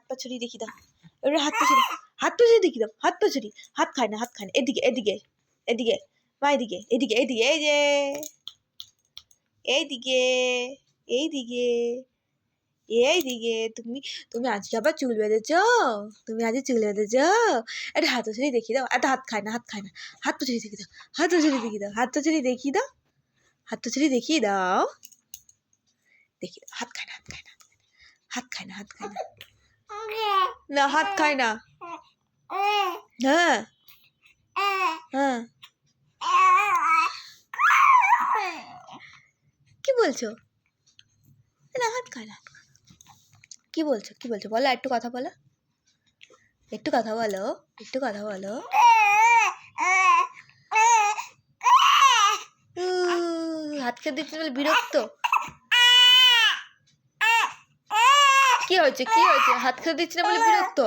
পা ছড়িয়ে দেখিয়ে দাও, এবারে হাত পা ছড়িয়ে, হাত পা ছড়িয়ে দেখিয়ে দাও, হাত পা ছড়িয়ে, হাত খায় না, হাত খায় না, এদিকে এদিকে এদিকে, মা এদিকে এদিকে এদিকে, এই যে এইদিকে এইদিকে এইদিকে। তুমি তুমি আজকে আবার চুল বেঁধেছ, তুমি আজকে চুল বেঁধেছ, একটা হাত ছড়িয়ে দেখিয়ে দাও, একটা হাত খায় না, হাত খায় না, হাত পা ছড়িয়ে দেখিয়ে দাও, হাত পা ছড়িয়ে দেখিয়ে দাও, হাত পা ছড়িয়ে দেখিয়ে দাও, হাত পা ছড়িয়ে দেখিয়ে দাও, দেখিয়ে দাও, হাত খায় না, হাত খায় না, হাত খায় না, হাত খায় না, না হাত খায় না, হ্যাঁ হ্যাঁ, কি বলছো, না হাত খায় না, কি বলছো, কি বলছো বলো, একটু কথা বলো, একটু কথা বলো, একটু কথা বলো। হাত খেতে দিচ্ছে বলে বিরক্ত, কি হয়েছে, কি হয়েছে, হাত খেতে দিচ্ছে না বলে বিরক্ত।